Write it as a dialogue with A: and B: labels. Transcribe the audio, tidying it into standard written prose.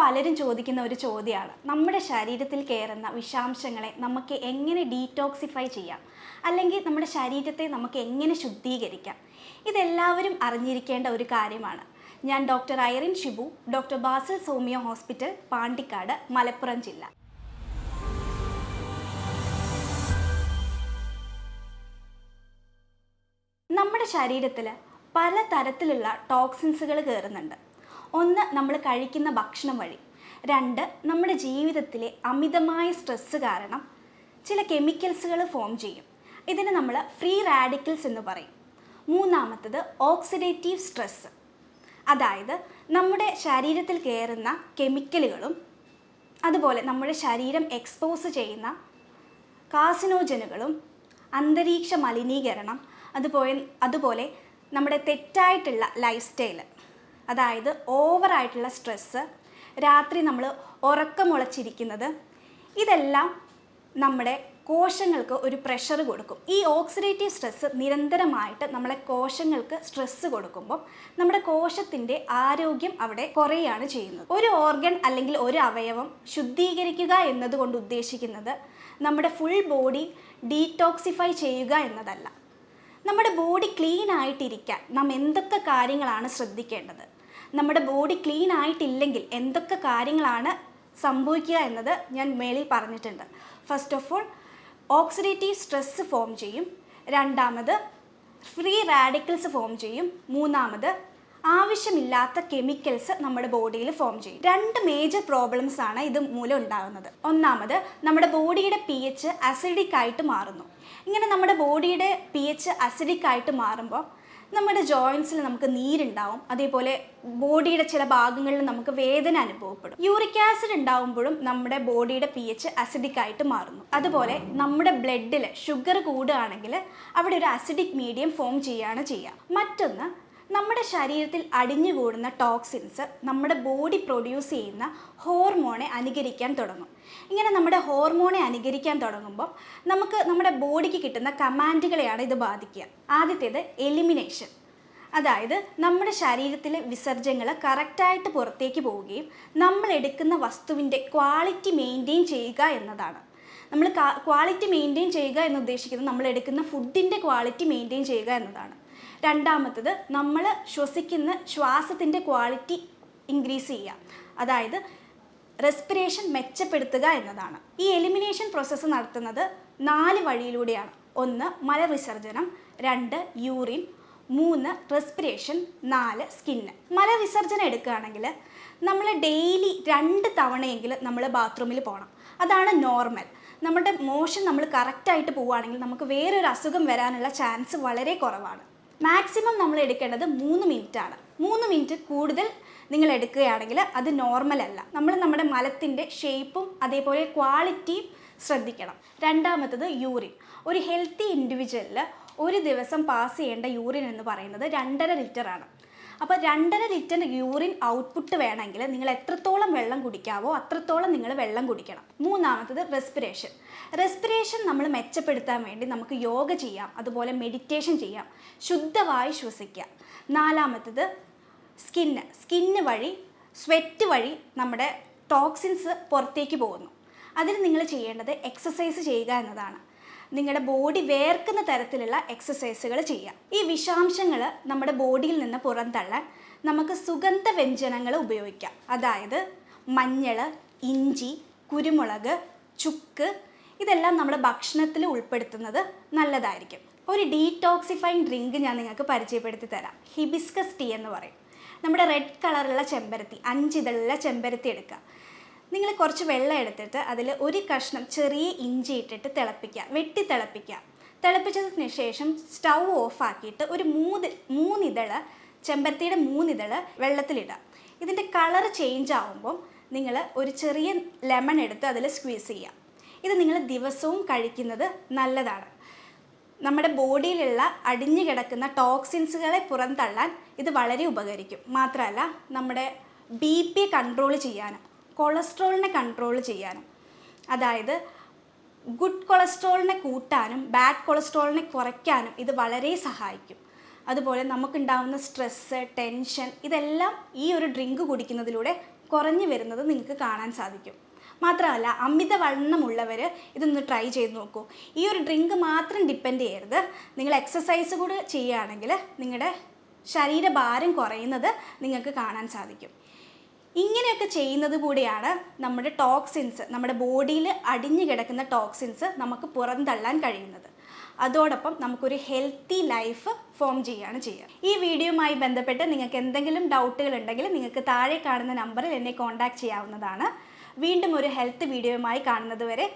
A: പലരും ചോദിക്കുന്ന ഒരു ചോദ്യമാണ്, നമ്മുടെ ശരീരത്തിൽ കയറുന്ന വിഷാംശങ്ങളെ നമുക്ക് എങ്ങനെ ഡീറ്റോക്സിഫൈ ചെയ്യാം, അല്ലെങ്കിൽ നമ്മുടെ ശരീരത്തെ നമുക്ക് എങ്ങനെ ശുദ്ധീകരിക്കാം. ഇതെല്ലാവരും അറിഞ്ഞിരിക്കേണ്ട ഒരു കാര്യമാണ്. ഞാൻ ഡോക്ടർ ഐറിൻ ഷിബു, ഡോക്ടർ ബാസിൽ സോമിയോ ഹോസ്പിറ്റൽ, പാണ്ടിക്കാട്, മലപ്പുറം ജില്ല. നമ്മുടെ ശരീരത്തിൽ പല തരത്തിലുള്ള ടോക്സിൻസുകൾ കയറുന്നുണ്ട്. ഒന്ന്, നമ്മൾ കഴിക്കുന്ന ഭക്ഷണം വഴി. രണ്ട്, നമ്മുടെ ജീവിതത്തിലെ അമിതമായ സ്ട്രെസ്സ് കാരണം ചില കെമിക്കൽസുകൾ ഫോം ചെയ്യും. ഇതിന് നമ്മൾ ഫ്രീ റാഡിക്കൽസ് എന്ന് പറയും. മൂന്നാമത്തത് ഓക്സിഡേറ്റീവ് സ്ട്രെസ്സ്, അതായത് നമ്മുടെ ശരീരത്തിൽ കയറുന്ന കെമിക്കലുകളും അതുപോലെ നമ്മുടെ ശരീരം എക്സ്പോസ് ചെയ്യുന്ന കാർസിനോജനുകളും അന്തരീക്ഷ മലിനീകരണം, അതുപോലെ നമ്മുടെ തെറ്റായിട്ടുള്ള ലൈഫ് സ്റ്റൈല്, അതായത് ഓവറായിട്ടുള്ള സ്ട്രെസ്സ്, രാത്രി നമ്മൾ ഉറക്കമുളച്ചിരിക്കുന്നത്, ഇതെല്ലാം നമ്മുടെ കോശങ്ങൾക്ക് ഒരു പ്രഷർ കൊടുക്കും. ഈ ഓക്സിഡേറ്റീവ് സ്ട്രെസ്സ് നിരന്തരമായിട്ട് നമ്മളെ കോശങ്ങൾക്ക് സ്ട്രെസ്സ് കൊടുക്കുമ്പോൾ നമ്മുടെ കോശത്തിൻ്റെ ആരോഗ്യം അവിടെ കുറയുകയാണ് ചെയ്യുന്നത്. ഒരു ഓർഗൻ അല്ലെങ്കിൽ ഒരു അവയവം ശുദ്ധീകരിക്കുക എന്നതുകൊണ്ട് ഉദ്ദേശിക്കുന്നത് നമ്മുടെ ഫുൾ ബോഡി ഡീറ്റോക്സിഫൈ ചെയ്യുക എന്നതല്ല. നമ്മുടെ ബോഡി ക്ലീൻ ആയിട്ടിരിക്കാൻ നാം എന്തൊക്കെ കാര്യങ്ങളാണ് ശ്രദ്ധിക്കേണ്ടത്, നമ്മുടെ ബോഡി ക്ലീൻ ആയിട്ടില്ലെങ്കിൽ എന്തൊക്കെ കാര്യങ്ങളാണ് സംഭവിക്കുക എന്നത് ഞാൻ മേളിൽ പറഞ്ഞിട്ടുണ്ട്. First of all, oxidative stress form ചെയ്യും. രണ്ടാമത്, ഫ്രീ റാഡിക്കൽസ് ഫോം ചെയ്യും. മൂന്നാമത്, ആവശ്യമില്ലാത്ത കെമിക്കൽസ് നമ്മുടെ ബോഡിയിൽ ഫോം ചെയ്യും. രണ്ട് മേജർ പ്രോബ്ലംസ് ആണ് ഇത് മൂലം ഉണ്ടാകുന്നത്. ഒന്നാമത്, നമ്മുടെ ബോഡിയുടെ pH അസിഡിക് ആയിട്ട് മാറുന്നു. ഇങ്ങനെ നമ്മുടെ ബോഡിയുടെ pH അസിഡിക് ആയിട്ട് മാറുമ്പോൾ നമ്മുടെ ജോയിൻസിൽ നമുക്ക് നീരുണ്ടാവും. അതേപോലെ ബോഡിയുടെ ചില ഭാഗങ്ങളിൽ നമുക്ക് വേദന അനുഭവപ്പെടും. യൂറിക് ആസിഡ് ഉണ്ടാവുമ്പോഴും നമ്മുടെ ബോഡിയുടെ pH അസിഡിക് ആയിട്ട് മാറുന്നു. അതുപോലെ നമ്മുടെ ബ്ലഡിൽ ഷുഗർ കൂടുകയാണെങ്കിൽ അവിടെ ഒരു അസിഡിക് മീഡിയം ഫോം ചെയ്യുകയാണ് ചെയ്യുക. മറ്റൊന്ന്, നമ്മുടെ ശരീരത്തിൽ അടിഞ്ഞുകൂടുന്ന ടോക്സിൻസ് നമ്മുടെ ബോഡി പ്രൊഡ്യൂസ് ചെയ്യുന്ന ഹോർമോണെ അനുകരിക്കാൻ തുടങ്ങും. ഇങ്ങനെ നമ്മുടെ ഹോർമോണെ അനുകരിക്കാൻ തുടങ്ങുമ്പോൾ നമുക്ക് നമ്മുടെ ബോഡിക്ക് കിട്ടുന്ന കമാൻഡുകളെയാണ് ഇത് ബാധിക്കുക. ആദ്യത്തേത് എലിമിനേഷൻ, അതായത് നമ്മുടെ ശരീരത്തിലെ വിസർജ്യങ്ങൾ കറക്റ്റായിട്ട് പുറത്തേക്ക് പോവുകയും നമ്മൾ എടുക്കുന്ന വസ്തുവിൻ്റെ ക്വാളിറ്റി മെയിൻറ്റെയിൻ ചെയ്യുക എന്നതാണ്. നമ്മൾ ക്വാളിറ്റി മെയിൻറ്റെയിൻ ചെയ്യുക എന്ന് ഉദ്ദേശിക്കുന്നത് നമ്മൾ എടുക്കുന്ന ഫുഡിൻ്റെ ക്വാളിറ്റി മെയിൻറ്റെയിൻ ചെയ്യുക എന്നതാണ്. രണ്ടാമത്തത്, നമ്മൾ ശ്വസിക്കുന്ന ശ്വാസത്തിൻ്റെ ക്വാളിറ്റി ഇൻക്രീസ് ചെയ്യുക, അതായത് റെസ്പിറേഷൻ മെച്ചപ്പെടുത്തുക എന്നതാണ്. ഈ എലിമിനേഷൻ പ്രോസസ്സ് നടത്തുന്നത് 4 വഴിയിലൂടെയാണ്. 1, മലവിസർജനം. 2, യൂറിൻ. 3, റെസ്പിറേഷൻ. 4, സ്കിന്ന്. മലവിസർജനം എടുക്കുകയാണെങ്കിൽ നമ്മൾ ഡെയിലി 2 തവണയെങ്കിലും നമ്മൾ ബാത്റൂമിൽ പോകണം. അതാണ് നോർമൽ. നമ്മുടെ മോഷൻ നമ്മൾ കറക്റ്റായിട്ട് പോവുകയാണെങ്കിൽ നമുക്ക് വേറൊരു അസുഖം വരാനുള്ള ചാൻസ് വളരെ കുറവാണ്. മാക്സിമം നമ്മൾ എടുക്കേണ്ടത് 3 മിനിറ്റാണ്. 3 മിനിറ്റ് കൂടുതൽ നിങ്ങൾ എടുക്കുകയാണെങ്കിൽ അത് നോർമൽ അല്ല. നമ്മൾ നമ്മുടെ മലത്തിൻ്റെ ഷേപ്പും അതേപോലെ ക്വാളിറ്റിയും ശ്രദ്ധിക്കണം. രണ്ടാമത്തത് യൂറിൻ. ഒരു ഹെൽത്തി ഇൻഡിവിജ്വലിൽ ഒരു ദിവസം പാസ് ചെയ്യേണ്ട യൂറിൻ എന്ന് പറയുന്നത് 2.5 ലിറ്ററാണ്. അപ്പോൾ 2.5 ലിറ്റർ യൂറിൻ ഔട്ട്പുട്ട് വേണമെങ്കിൽ നിങ്ങൾ എത്രത്തോളം വെള്ളം കുടിക്കാവോ അത്രത്തോളം നിങ്ങൾ വെള്ളം കുടിക്കണം. മൂന്നാമത്തത് റെസ്പിറേഷൻ. റെസ്പിറേഷൻ നമ്മൾ മെച്ചപ്പെടുത്താൻ വേണ്ടി നമുക്ക് യോഗ ചെയ്യാം, അതുപോലെ മെഡിറ്റേഷൻ ചെയ്യാം, ശുദ്ധവായു ശ്വസിക്കുക. നാലാമത്തത് സ്കിന്ന് വഴി, സ്വെറ്റ് വഴി നമ്മുടെ ടോക്സിൻസ് പുറത്തേക്ക് പോകുന്നു. അതിന് നിങ്ങൾ ചെയ്യേണ്ടത് എക്സസൈസ് ചെയ്യുക എന്നതാണ്. നിങ്ങളുടെ ബോഡി വേർക്കുന്ന തരത്തിലുള്ള എക്സസൈസുകൾ ചെയ്യുക. ഈ വിഷാംശങ്ങൾ നമ്മുടെ ബോഡിയിൽ നിന്ന് പുറന്തള്ളാൻ നമുക്ക് സുഗന്ധ വ്യഞ്ജനങ്ങൾ ഉപയോഗിക്കാം. അതായത് മഞ്ഞൾ, ഇഞ്ചി, കുരുമുളക്, ചുക്ക്, ഇതെല്ലാം നമ്മുടെ ഭക്ഷണത്തിൽ ഉൾപ്പെടുത്തുന്നത് നല്ലതായിരിക്കും. ഒരു ഡീടോക്സിഫൈങ് ഡ്രിങ്ക് ഞാൻ നിങ്ങൾക്ക് പരിചയപ്പെടുത്തി തരാം. ഹിബിസ്കസ് ടീ എന്ന് പറയും. നമ്മുടെ റെഡ് കളറുള്ള ചെമ്പരത്തി, 5 ഇതളുള്ള ചെമ്പരത്തി എടുക്കുക. നിങ്ങൾ കുറച്ച് വെള്ളം എടുത്തിട്ട് അതിൽ ഒരു കഷ്ണം ചെറിയ ഇഞ്ചി ഇട്ടിട്ട് തിളപ്പിക്കുക, വെട്ടി തിളപ്പിക്കുക. തിളപ്പിച്ചതിന് ശേഷം സ്റ്റൗ ഓഫാക്കിയിട്ട് ഒരു 3 ഇതള് ചെമ്പരത്തിയുടെ 3 ഇതള് വെള്ളത്തിലിടുക. ഇതിൻ്റെ കളർ ചേഞ്ച് ആകുമ്പം നിങ്ങൾ ഒരു ചെറിയ ലെമൺ എടുത്ത് അതിൽ സ്ക്വീസ് ചെയ്യുക. ഇത് നിങ്ങൾ ദിവസവും കഴിക്കുന്നത് നല്ലതാണ്. നമ്മുടെ ബോഡിയിലുള്ള അടിഞ്ഞു കിടക്കുന്ന ടോക്സിൻസുകളെ പുറന്തള്ളാൻ ഇത് വളരെ ഉപകരിക്കും. മാത്രമല്ല നമ്മുടെ BP കൺട്രോൾ ചെയ്യാനും കൊളസ്ട്രോളിനെ കൺട്രോൾ ചെയ്യാനും, അതായത് ഗുഡ് കൊളസ്ട്രോളിനെ കൂട്ടാനും ബാഡ് കൊളസ്ട്രോളിനെ കുറയ്ക്കാനും ഇത് വളരെ സഹായിക്കും. അതുപോലെ നമുക്കുണ്ടാകുന്ന സ്ട്രെസ്സ്, ടെൻഷൻ, ഇതെല്ലാം ഈ ഒരു ഡ്രിങ്ക് കുടിക്കുന്നതിലൂടെ കുറഞ്ഞു വരുന്നത് നിങ്ങൾക്ക് കാണാൻ സാധിക്കും. മാത്രമല്ല അമിതവണ്ണമുള്ളവർ ഇതൊന്ന് ട്രൈ ചെയ്ത് നോക്കൂ. ഈ ഒരു ഡ്രിങ്ക് മാത്രം ഡിപ്പെൻഡ് ചെയ്യരുത്. നിങ്ങൾ എക്സസൈസ് കൂടി ചെയ്യുകയാണെങ്കിൽ നിങ്ങളുടെ ശരീരഭാരം കുറയുന്നത് നിങ്ങൾക്ക് കാണാൻ സാധിക്കും. ഇങ്ങനെയൊക്കെ ചെയ്യുന്നത് കൂടിയാണ് നമ്മുടെ ടോക്സിൻസ്, നമ്മുടെ ബോഡിയിൽ അടിഞ്ഞു കിടക്കുന്ന ടോക്സിൻസ് നമുക്ക് പുറന്തള്ളാൻ കഴിയുന്നത്. അതോടൊപ്പം നമുക്കൊരു ഹെൽത്തി ലൈഫ് ഫോം ചെയ്യുകയാണ് ചെയ്യുക. ഈ വീഡിയോയുമായി ബന്ധപ്പെട്ട് നിങ്ങൾക്ക് എന്തെങ്കിലും ഡൗട്ടുകൾ ഉണ്ടെങ്കിൽ നിങ്ങൾക്ക് താഴെ കാണുന്ന നമ്പറിൽ എന്നെ കോൺടാക്റ്റ് ചെയ്യാവുന്നതാണ്. വീണ്ടും ഒരു ഹെൽത്ത് വീഡിയോയുമായി കാണുന്നത് വരെ